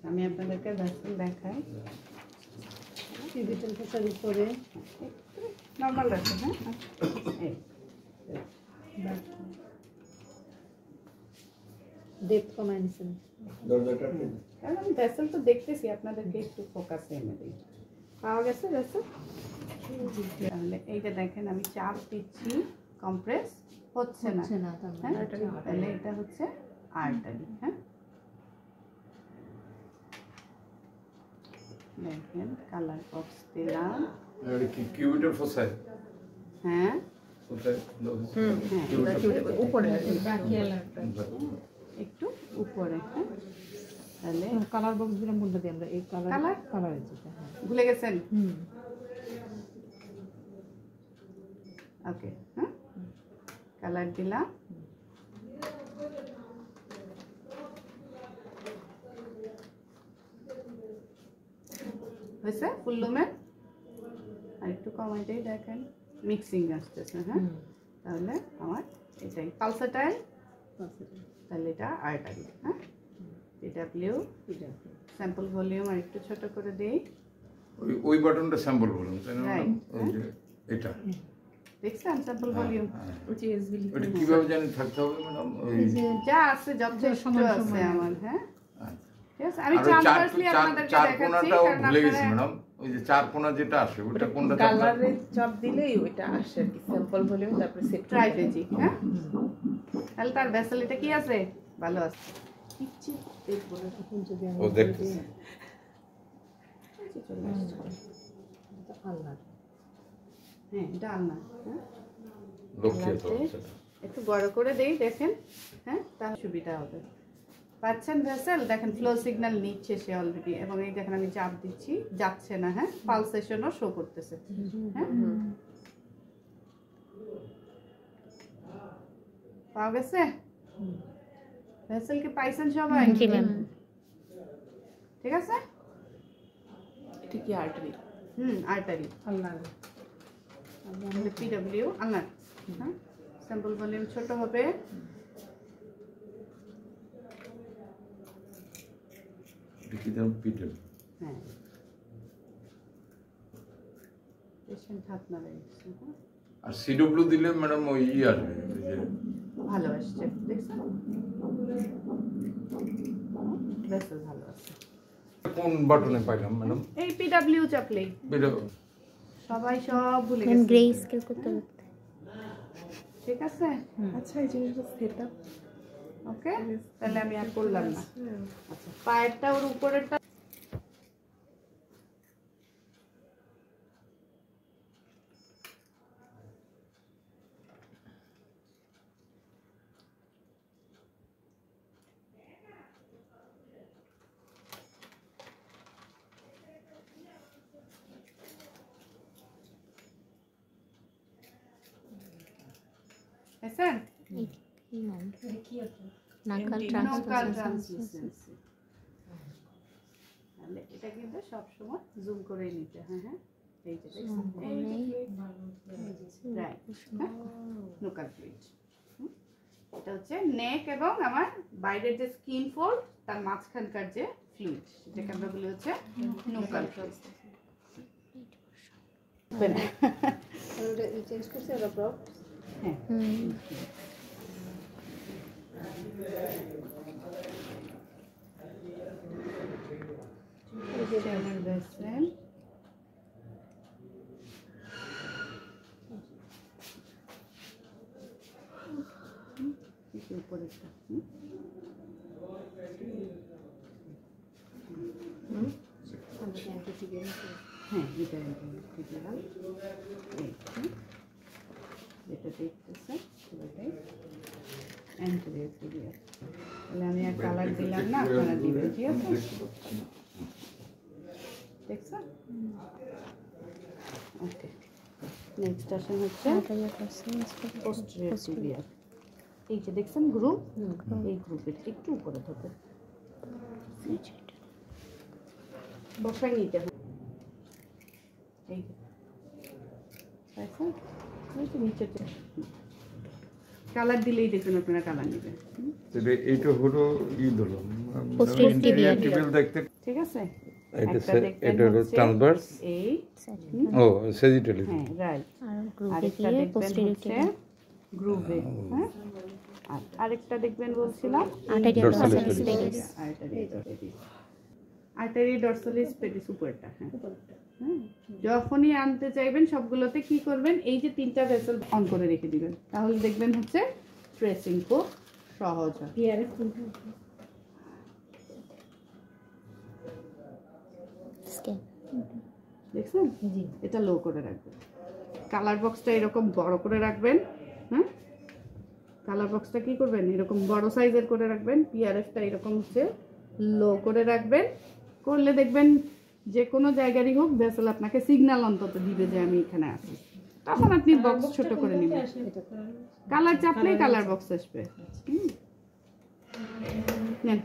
আমি আপনাদেরকে ভেসেল দেখাই। ডিজিটাল ফোটার উপরে নর্মাল রাখো, হ্যাঁ। ডেপথ কমায় নিছেন। কারণ আমি ভেসেল তো দেখতেছি, আপনাদেরকে একটু ফোকাসে এনে দিই। পাওয়া গেছে ভেসেল? তাহলে এইটা দেখেন আমি চাপ দিচ্ছি, কম্প্রেস হচ্ছে না, হ্যাঁ, তাহলে এটা হচ্ছে আর্টারি। হ্যাঁ, দেখেন কালার বক্স দিলাম। এটা কি কিউবিটার ফসাই? হ্যাঁ, ফসাই উপরে একটু উপরে। হ্যাঁ, তাহলে কালার বক্স দিলাম কোনটা দিয়ে আমরা এই কালারের যেটা। হ্যাঁ, ভুলে গেছেন? ওকে, হ্যাঁ, কালার দিলাম। হয়েছে ফুল লুমেন? আর একটু কমাইটাই দেখেন মিক্সিং আসতেছে। হ্যাঁ, তাহলে আমার এটাই পালসাটাইল, তাহলে এটা আর্টারি। হ্যাঁ, পিডব্লিউ স্যাম্পল ভলিউম আর একটু ছোট করে দেই। ওই বাটনটা স্যাম্পল ভলিউম, তাই না? ওই যে এটা দেখছেন স্যাম্পল ভলিউম? ওটা কিভাবে জানি থাকতে হবে ম্যাডাম? ওই যা আছে যথেষ্ট আছে আমার। হ্যাঁ, ঠিক আছে, আমি আর ট্রান্সফারসলি আপনাদেরকে চার দেখাচ্ছি কোণাটাও কারণ ভুলে গেছি আপনারা ম্যাডাম। ওই যে চার কোণা যেটা আসে ওটা কোনটা? কালারে চাপ দিলেই ওইটা আসে আর কি, স্যাম্পল ভলিউম তারপরে সেট ট্রাইফেজি। হ্যাঁ, তাহলে তার ভেসেল এটা কি আছে? ভালো আছে। কিচ্ছু দেখবো না এখন যদি ও আমরা দেখতেছি। আল্লাহ হ্যাঁ, এটা আলনা। হ্যাঁ, লক্ষ্যে তো একটু বড় করে দেই দেখেন। হ্যাঁ, তাহলে সুবিধা হবে। পাচ্ছেন ভেসেল? দেখেন ফ্লো সিগন্যাল নিচ্ছে সে অলরেডি, এবং এই দেখেন আমি চাপ দিচ্ছি, যাচ্ছে না। হ্যাঁ, পালসেশনও শো করতেছে। হ্যাঁ, পাওয়া গেছে? ভেসেল কি পাইছেন সবাই? জি ম্যাম। ঠিক আছে, এটা কি আর্টারি? আর্টারি আল্লাহ পিডব্লিউ আলনা। হ্যাঁ, স্যাম্পল ভলিউম ছোট হবে। দেখি দাম পিটেল। হ্যাঁ, পেশেন্ট হাত নাড়ে গেছে। হ্যাঁ, আর সিডব্লিউ দিলে ম্যাডাম ওই আসবে, ওই যে ভালো আসছে, দেখছেন? ভেসেল ভালো আছে। কোন বাটনে পাইলাম ম্যাডাম? এই পিডব্লিউ চাপলেই সবাই সব ভুলে ম্যাম গেছে। গ্রে স্কেল করতে হবে। ঠিক আছে, আচ্ছা, এই জিনিসটা সেটআপ। ওকে, তাহলে আমি আর করলাম না। আচ্ছা, পায়েরটা ওর উপরেরটা এসেন এই ম্যাম নাকাল নোকাল ট্রান্সফার ট্রান্সলুসেন্সি। তাহলে এটা কিন্তু সব সময় জুম করে নিতে। হ্যাঁ, হ্যাঁ, এই যে দেখছেন, রাইট, নোকাল ফ্লুইড। এটা হচ্ছে নেক এবং আমার বাইরের যে স্কিন ফোল্ড তার মাঝখানকার যে ফ্লুইড, যেটাকে আমরা বলি হচ্ছে নোকাল ফ্লুইড। চেঞ্জ করছে ওরা প্রপ। হ্যাঁ, আমার ভেসেল উপরেরটা। হ্যাঁ, এটা যেটা দেখতেছে পুরোটাই অ্যান্টেরিয়র পিরিয়ড। তাহলে আমি আর কালার দিলাম না, আপনারা দিবেন। ঠিক আছে, দেখছেন? ওকে, নেক্সট আসেন হচ্ছে পোস্টেরিয়র পিরিয়ড। এই যে দেখছেন গ্রুপ, এই গ্রুপের একটু উপরে ধরবে, বসাই নিতে হবে। এই যে নিচে কালার দিলেই দেখবেন আপনারা কালার নেবেন। তাহলে এইটা হলো হলো Posterior tibial. টিবিয়াল দেখতে ঠিক আছে, এটা একটা দেখবেন এটা হলো হচ্ছে ট্রান্সভার্স এই, ও সেজিটালি হ্যাঁ রাইট। আর গ্রুপে আরেকটা গিয়ে দেখবেন পোস্টেরিয়র হচ্ছে টিবিয়াল গ্রুভে, হ্যাঁ। আর আরেকটা দেখবেন বলছিলাম arterial Dorsalis dorsalis pedis. Pedis artery dorsalis pedis উপরটা, হ্যাঁ। হ্যাঁ, যখনই আনতে চাইবেন সবগুলোতে কি করবেন, এই যে 3টা ভেসেল অন করে রেখে দিবেন, তাহলে দেখবেন হচ্ছে ট্রেসিং খুব সহজ হয়। স্ক্যান দেখছেন, এটা লো করে রাখবেন। কালার বক্সটা এরকম বড় করে রাখবেন, হ্যাঁ। কালার বক্সটা কি করবেন, এরকম বড় সাইজের করে রাখবেন। পিআরএফটা এরকম হচ্ছে লো করে রাখবেন, করলে দেখবেন যে কোনো জায়গারই হোক ভেসেল আপনাকে সিগন্যাল অন্তত দিবে যে আমি এখানে আছি। তখন আপনি বক্স ছোট করে নেবেন, কালার চাপলেই কালার বক্স আসবে। নেন